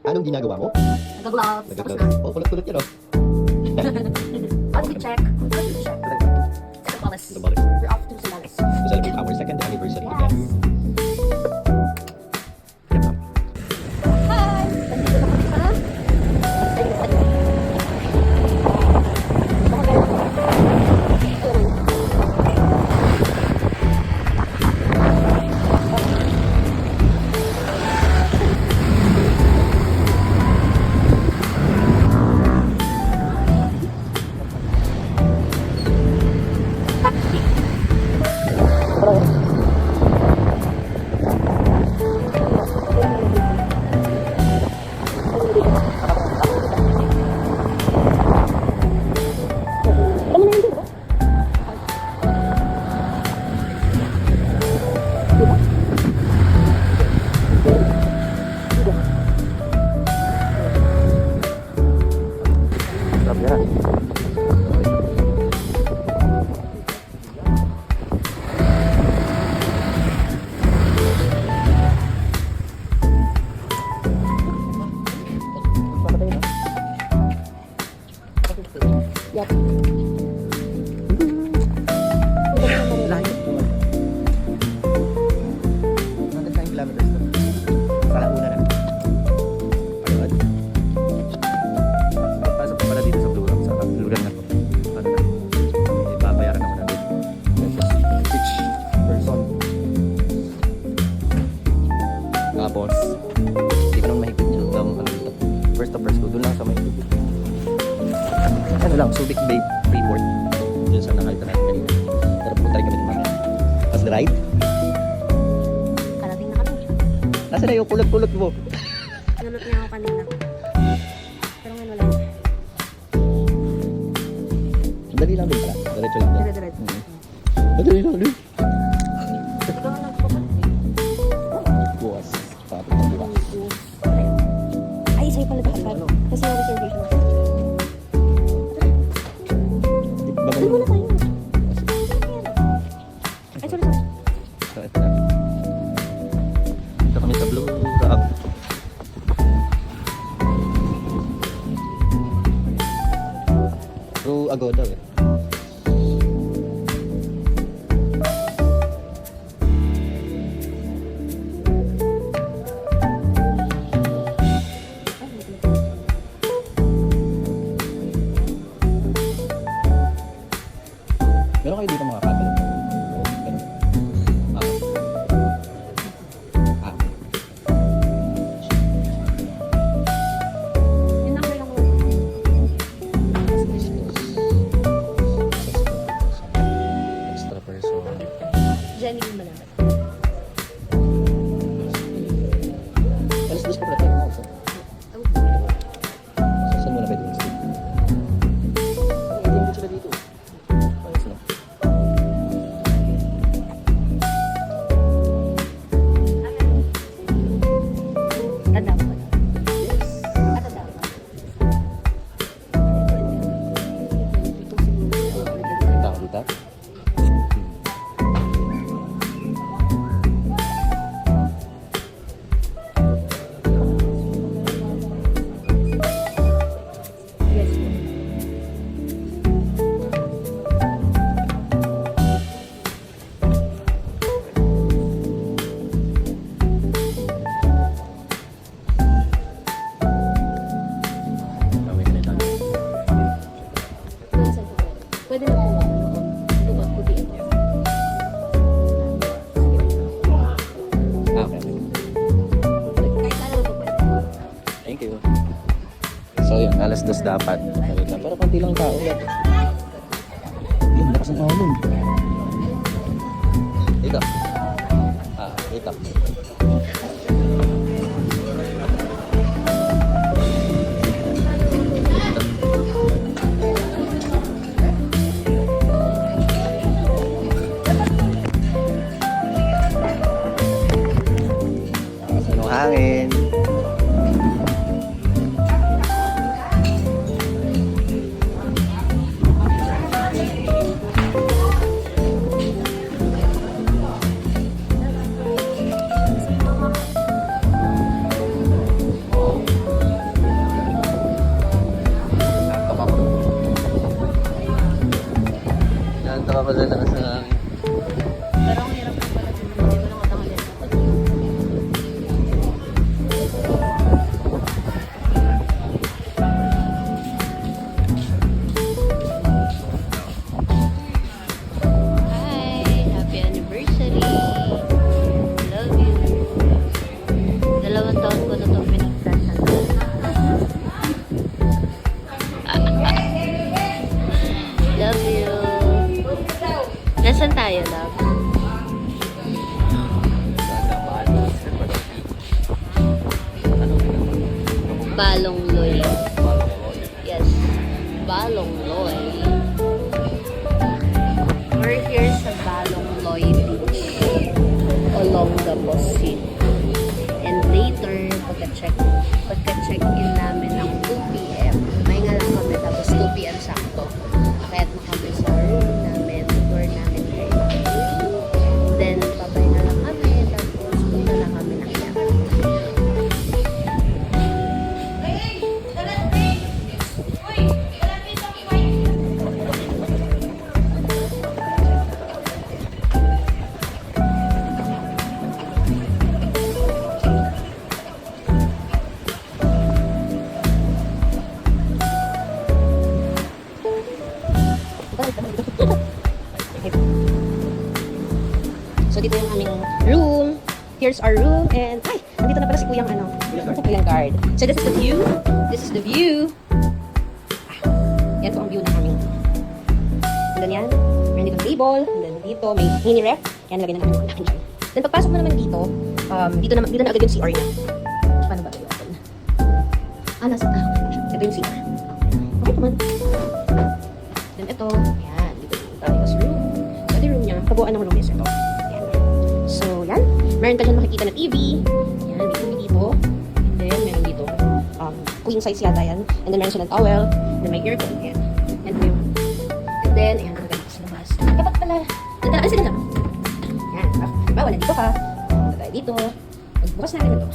Anong ginagawa mo? Nag-gloves. Tapos Nag-vlog. na. Oh, kulot-kulot yun, oh. Outfit check. Outfit check. Second palace. Ito balik. We're off to Sandales. To celebrate our second anniversary Yes. again. Yep. Hi! Nandito na kami sa... Sarap yan. Yep. Layo. 109 kilometers to. Sa Laguna na. Ayun. Pasok pa pala dito sa Blue Rock, sa lugar na to. Ano na? May babayaran ako na dito. Each person. Tapos, hindi ko naman mahigpit yung ano dito. First to first ko, doon lang sa may ano lang, Subic Bay Freeport. Yun sa nakita natin kanina. Pero pumunta rin kami din mamaya. As the ride, Karating na kami. nasa na yung kulot-kulot mo? Nulot niya ako kanina. Pero ngayon wala na. Madali lang din pala. Diretso lang din. Dire-diretso. Madali lang din. Ikaw ang nagpupunta. Bukas. Tapos ng bukas. Ay, sa'yo pala dapat. Kasi yung reservation. Ano muna tayo? Ay, sorry, sorry. So, ito na. Dito kami sa Blue Rock. Through Agoda eh. Meron kayo dito mga catalog? Oo, meron. Ah. Yung number lang mo. Extra person. Jenny yung malaman. Alas dos pa pala tayo. No? So, saan muna pwede mag-stay? Hindi mo sila dito. Ayos na. Tanda mo ba? Yes. Tanda mo. Punta ako dito. Yes po. Gawin ka na tayo. Pwede na po. Lubot, putiin mo. Ah, okay. Kahit ano po pwede. Thank you. So yun, alas dos dapat. Pero konti lang tao. Yun, lakas ng alon. Dito. Ah, dito. Lakas ng hangin. Balong Loy. Yes, Balong Loy. We're here sa Balong Loy Beach along the Bosin. And later, pagka-check in namin ng 2 p.m. May nga lang kami, tapos 2 p.m. sakto. Kaya na kami sa room namin, tour namin kayo. Then, babay na lang kami, tapos punta na kami ng Quiapo. So, dito yung aming room. Here's our room. And, ay, nandito na pala si Kuyang Kuyang guard. So, this is the view. This is the view. Ah, yan po ang view ng aming. And then yan. Meron dito table. And then dito, may mini ref. Yan, lagay na namin yung dyan. Then, pagpasok mo naman dito, dito na agad yung CR niya. Paano ba ito open? Nasa, ito yung CR. Okay naman. Then, ito, yan. Dito tayo sa room. So, ito yung room niya. Kabuuan ng room is ito. So, yan. Meron ka dyan makikita na TV. Yan, may TV dito. And then, meron dito. Queen size yata yan. And then, meron silang towel. And then, may aircon. Yan. And then, ayan, ang ganda sa labas. Dapat pala. Alis na lang. Yan. Bawa, nandito ka. Punta tayo dito. Magbukas natin ito.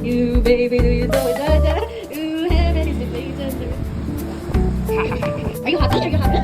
You, baby, do you know it? Ooh, heaven is the place under. Are you happy? Are you happy?